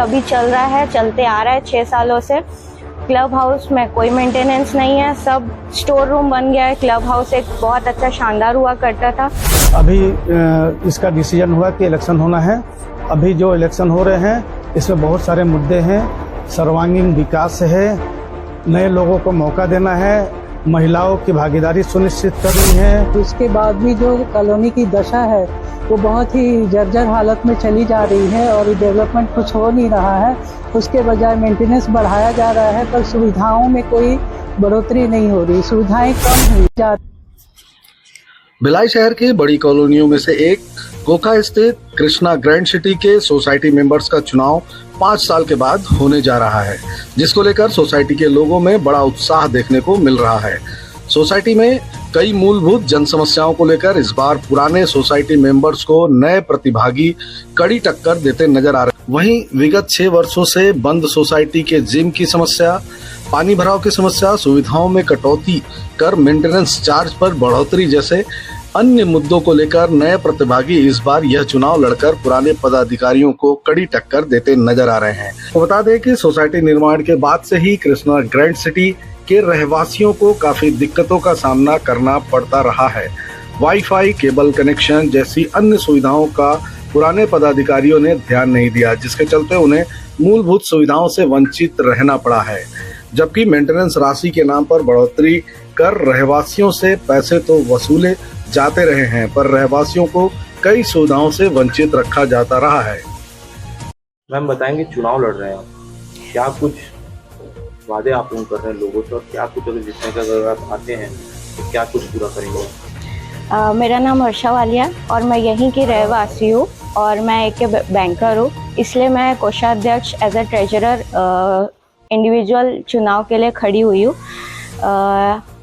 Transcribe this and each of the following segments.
अभी चल रहा है, चलते आ रहा है 6 सालों से। क्लब हाउस में कोई मेंटेनेंस नहीं है, सब स्टोर रूम बन गया है। क्लब हाउस एक बहुत अच्छा शानदार हुआ करता था। अभी इसका डिसीजन हुआ कि इलेक्शन होना है। अभी जो इलेक्शन हो रहे हैं इसमें बहुत सारे मुद्दे हैं। सर्वांगीण विकास है, नए लोगों को मौका देना है, महिलाओं की भागीदारी सुनिश्चित करनी है। उसके बाद भी जो कॉलोनी की दशा है वो बहुत ही जर्जर हालत में चली जा रही है और डेवलपमेंट कुछ हो नहीं रहा है। उसके बजाय मेंटेनेंस बढ़ाया जा रहा है पर सुविधाओं में कोई बढ़ोतरी नहीं हो रही, सुविधाएं कम हुई जा रही। भिलाई शहर की बड़ी कॉलोनियों में से एक गोखा स्थित कृष्णा ग्रैंड सिटी के सोसाइटी मेंबर्स का चुनाव 5 साल के बाद होने जा रहा है, जिसको लेकर सोसाइटी के लोगों में बड़ा उत्साह देखने को मिल रहा है। सोसाइटी में कई मूलभूत जन समस्याओं को लेकर इस बार पुराने सोसाइटी मेंबर्स को नए प्रतिभागी कड़ी टक्कर देते नजर आ रहे। वहीं विगत 6 वर्षों से बंद सोसाइटी के जिम की समस्या, पानी भराव की समस्या, सुविधाओं में कटौती कर मेंटेनेंस चार्ज पर बढ़ोतरी जैसे अन्य मुद्दों को लेकर नए प्रतिभागी इस बार यह चुनाव लड़कर पुराने पदाधिकारियों को कड़ी टक्कर देते नजर आ रहे हैं। तो बता दें कि सोसाइटी निर्माण के बाद से ही कृष्णा ग्रैंड सिटी के रहवासियों को काफी दिक्कतों का सामना करना पड़ता रहा है। वाईफाई, केबल कनेक्शन जैसी अन्य सुविधाओं का पुराने पदाधिकारियों ने ध्यान नहीं दिया, जिसके चलते उन्हें मूलभूत सुविधाओं से वंचित रहना पड़ा है। जबकि मेंटेनेंस राशि के नाम पर बढ़ोतरी कर रहवासियों से पैसे तो वसूले जाते रहे हैं, पर रहवासियों को कई सुविधाओं से वंचित रखा जाता रहा है। मैम बताएंगे, चुनाव लड़ रहे हैं आप, क्या कुछ वादे आप लोग कर रहे हैं लोगों से और क्या कुछ अगर जितने का अगर आप आते हैं तो क्या कुछ पूरा करेंगे? मेरा नाम हर्षा वालिया और मैं यहीं की रहवासी हूँ और मैं एक बैंकर हूँ, इसलिए मैं कोषाध्यक्ष एज ए ट्रेजरर इंडिविजुअल चुनाव के लिए खड़ी हुई हूँ।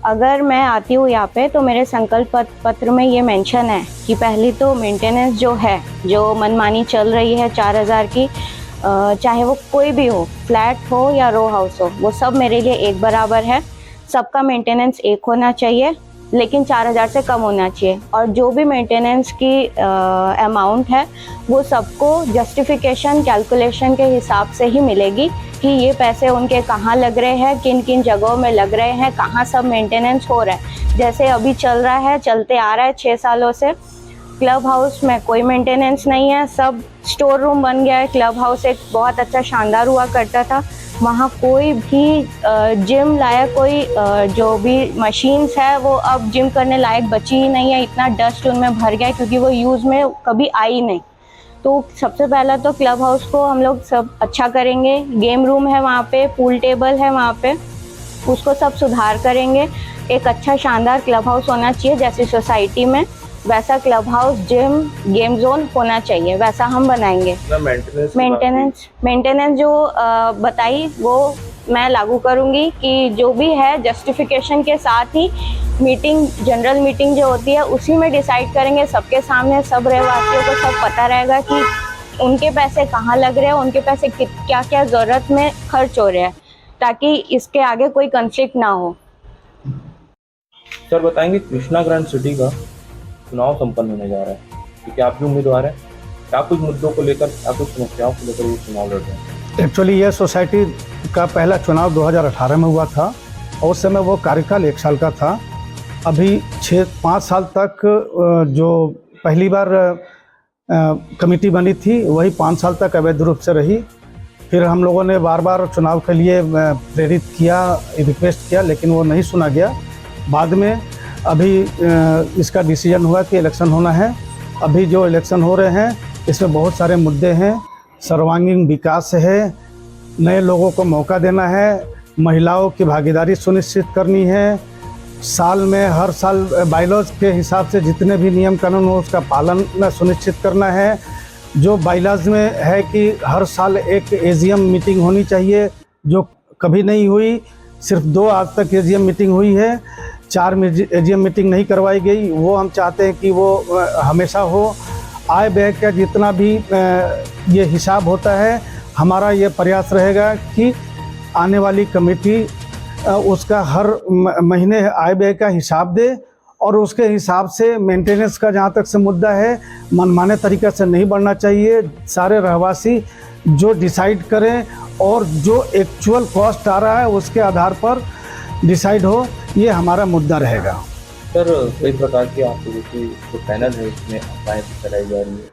अगर मैं आती हूँ यहाँ पे तो मेरे संकल्प पत्र में ये मेंशन है कि पहली तो मेंटेनेंस जो है, जो मनमानी चल रही है 4000 की, चाहे वो कोई भी हो, फ्लैट हो या रो हाउस हो, वो सब मेरे लिए एक बराबर है। सबका मेंटेनेंस एक होना चाहिए लेकिन 4000 से कम होना चाहिए और जो भी मेंटेनेंस की अमाउंट है वो सबको जस्टिफिकेशन कैलकुलेशन के हिसाब से ही मिलेगी कि ये पैसे उनके कहाँ लग रहे हैं, किन किन जगहों में लग रहे हैं, कहाँ सब मेंटेनेंस हो रहा है। जैसे अभी चल रहा है, चलते आ रहा है 6 सालों से। क्लब हाउस में कोई मेंटेनेंस नहीं है, सब स्टोर रूम बन गया है। क्लब हाउस एक बहुत अच्छा शानदार हुआ करता था, वहाँ कोई भी जिम लायक कोई जो भी मशीन्स है वो अब जिम करने लायक बची ही नहीं है। इतना डस्ट उनमें भर गया है क्योंकि वो यूज़ में कभी आई नहीं। तो सबसे पहला तो क्लब हाउस को हम लोग सब अच्छा करेंगे। गेम रूम है वहाँ पे, पूल टेबल है वहाँ पे, उसको सब सुधार करेंगे। एक अच्छा शानदार क्लब हाउस होना चाहिए, जैसे सोसाइटी में वैसा club house, gym, game zone होना चाहिए, वैसा हम बनाएंगे। मेंटेनेंस जो बताई वो मैं लागू करूँगी कि जो भी है जस्टिफिकेशन के साथ ही मीटिंग, जनरल मीटिंग जो होती है उसी में डिसाइड करेंगे सबके सामने। सब रहवासियों को सब पता रहेगा कि उनके पैसे कहाँ लग रहे हैं, उनके पैसे क्या क्या ज़रूरत में खर्च हो रहे हैं, ताकि इसके आगे कोई कॉन्फ्लिक्ट ना हो। सर बताएंगे, कृष्णा ग्रैंड सिटी का चुनाव संपन्न होने जा रहा है, क्योंकि आप भी उम्मीदवार हैं, क्या कुछ मुद्दों को लेकर, क्या कुछ समस्याओं को लेकर ये चुनाव लड़ रहे हैं? एक्चुअली ये सोसाइटी का पहला चुनाव 2018 में हुआ था और उस समय वो कार्यकाल 1 साल का था। अभी 5 साल तक जो पहली बार कमेटी बनी थी वही 5 साल तक अवैध रूप से रही। फिर हम लोगों ने बार बार चुनाव के लिए प्रेरित किया, रिक्वेस्ट किया, लेकिन वो नहीं सुना गया। बाद में अभी इसका डिसीजन हुआ कि इलेक्शन होना है। अभी जो इलेक्शन हो रहे हैं इसमें बहुत सारे मुद्दे हैं। सर्वांगीण विकास है, नए लोगों को मौका देना है, महिलाओं की भागीदारी सुनिश्चित करनी है, साल में हर साल बाइलॉज के हिसाब से जितने भी नियम कानून हो उसका पालन सुनिश्चित करना है। जो बाइलॉज में है कि हर साल एक एजीएम मीटिंग होनी चाहिए, जो कभी नहीं हुई। सिर्फ 2 आज तक एजीएम मीटिंग हुई है, 4 एजीएम मीटिंग नहीं करवाई गई। वो हम चाहते हैं कि वो हमेशा हो। आय व्यय का जितना भी ये हिसाब होता है, हमारा ये प्रयास रहेगा कि आने वाली कमेटी उसका हर महीने आय व्यय का हिसाब दे और उसके हिसाब से मेंटेनेंस का जहाँ तक से मुद्दा है, मनमाने तरीके से नहीं बढ़ना चाहिए। सारे रहवासी जो डिसाइड करें और जो एक्चुअल कॉस्ट आ रहा है उसके आधार पर डिसाइड हो, ये हमारा मुद्दा रहेगा। सर कई प्रकार के आप लोगों की जो पैनल है उसमें अफवाहें चलाई जा रही है,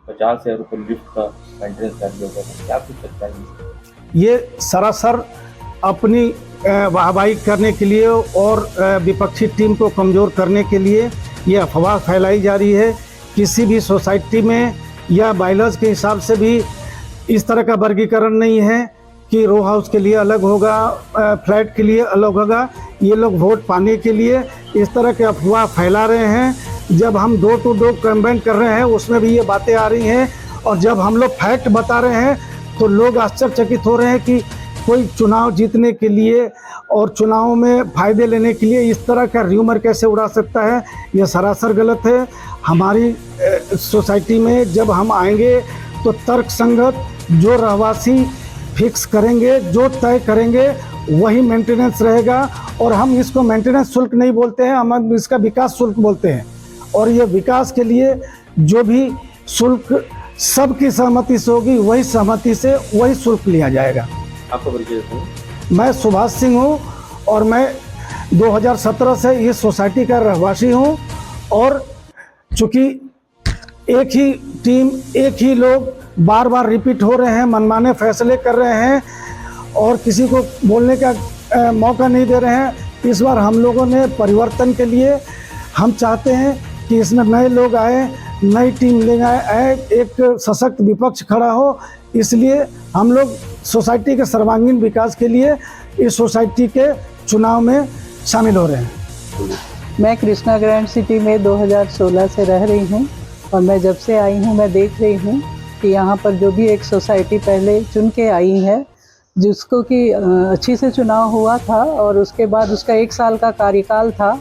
50,000 रुपये लिफ्ट का मेंटेनेंस चार्ज होगा, क्या कुछ सच्चाई है? ये सरासर अपनी वाहवाही करने के लिए और विपक्षी टीम को कमज़ोर करने के लिए ये अफवाह फैलाई जा रही है। किसी भी सोसाइटी में या बाइलॉज के हिसाब से भी इस तरह का वर्गीकरण नहीं है कि रो हाउस के लिए अलग होगा, फ्लैट के लिए अलग होगा। ये लोग वोट पाने के लिए इस तरह के अफवाह फैला रहे हैं। जब हम डोर टू डोर कैंपेन कर रहे हैं उसमें भी ये बातें आ रही हैं, और जब हम लोग फैक्ट बता रहे हैं तो लोग आश्चर्यचकित हो रहे हैं कि कोई चुनाव जीतने के लिए और चुनाव में फ़ायदे लेने के लिए इस तरह का र्यूमर कैसे उड़ा सकता है। यह सरासर गलत है। हमारी सोसाइटी में जब हम आएंगे तो तर्क संगत जो रहवासी फिक्स करेंगे, जो तय करेंगे, वही मेंटेनेंस रहेगा। और हम इसको मेंटेनेंस शुल्क नहीं बोलते हैं, हम इसका विकास शुल्क बोलते हैं। और ये विकास के लिए जो भी शुल्क सबकी सहमति से होगी, वही सहमति से वही शुल्क लिया जाएगा। आपका परिचय दें। मैं सुभाष सिंह हूँ और मैं 2017 से इस सोसाइटी का रहवासी हूँ। और चूँकि एक ही टीम, एक ही लोग बार बार रिपीट हो रहे हैं, मनमाने फैसले कर रहे हैं और किसी को बोलने का मौका नहीं दे रहे हैं। इस बार हम लोगों ने परिवर्तन के लिए हम चाहते हैं कि इसमें नए लोग आए, नई टीम ले आए, एक सशक्त विपक्ष खड़ा हो। इसलिए हम लोग सोसाइटी के सर्वांगीण विकास के लिए इस सोसाइटी के चुनाव में शामिल हो रहे हैं। मैं कृष्णा ग्रैंड सिटी में 2016 से रह रही हूँ और मैं जब से आई हूँ मैं देख रही हूँ कि यहाँ पर जो भी एक सोसाइटी पहले चुन के आई है, जिसको कि अच्छी से चुनाव हुआ था और उसके बाद उसका 1 साल का कार्यकाल था,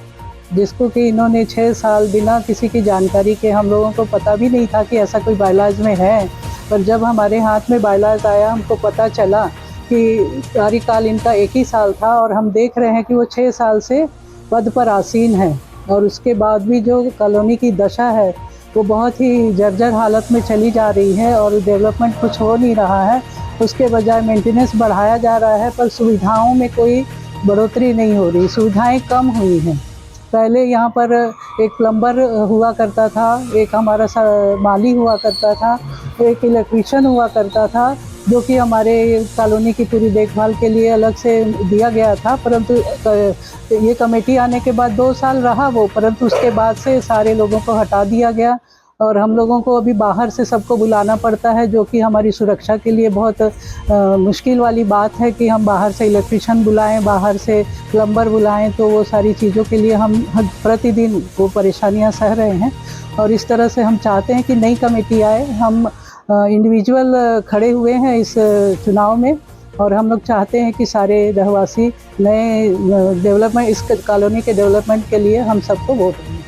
जिसको कि इन्होंने 6 साल बिना किसी की जानकारी के, हम लोगों को पता भी नहीं था कि ऐसा कोई बायलॉज में है। पर जब हमारे हाथ में बायलॉज आया हमको पता चला कि कार्यकाल इनका 1 ही साल था और हम देख रहे हैं कि वो 6 साल से पद पर आसीन है। और उसके बाद भी जो कॉलोनी की दशा है वो बहुत ही जर्जर हालत में चली जा रही है और डेवलपमेंट कुछ हो नहीं रहा है। उसके बजाय मेंटेनेंस बढ़ाया जा रहा है पर सुविधाओं में कोई बढ़ोतरी नहीं हो रही, सुविधाएं कम हुई हैं। पहले यहाँ पर एक प्लम्बर हुआ करता था, एक हमारा माली हुआ करता था, एक इलेक्ट्रीशियन हुआ करता था, जो कि हमारे कॉलोनी की पूरी देखभाल के लिए अलग से दिया गया था। परंतु ये कमेटी आने के बाद 2 साल रहा वो, परंतु उसके बाद से सारे लोगों को हटा दिया गया और हम लोगों को अभी बाहर से सबको बुलाना पड़ता है, जो कि हमारी सुरक्षा के लिए बहुत मुश्किल वाली बात है कि हम बाहर से इलेक्ट्रीशियन बुलाएं, बाहर से प्लम्बर बुलाएं। तो वो सारी चीज़ों के लिए हम प्रतिदिन वो परेशानियां सह रहे हैं। और इस तरह से हम चाहते हैं कि नई कमेटी आए। हम इंडिविजुअल खड़े हुए हैं इस चुनाव में और हम लोग चाहते हैं कि सारे रहवासी नए डेवलपमेंट, इस कॉलोनी के डेवलपमेंट के लिए हम सबको वोट दें।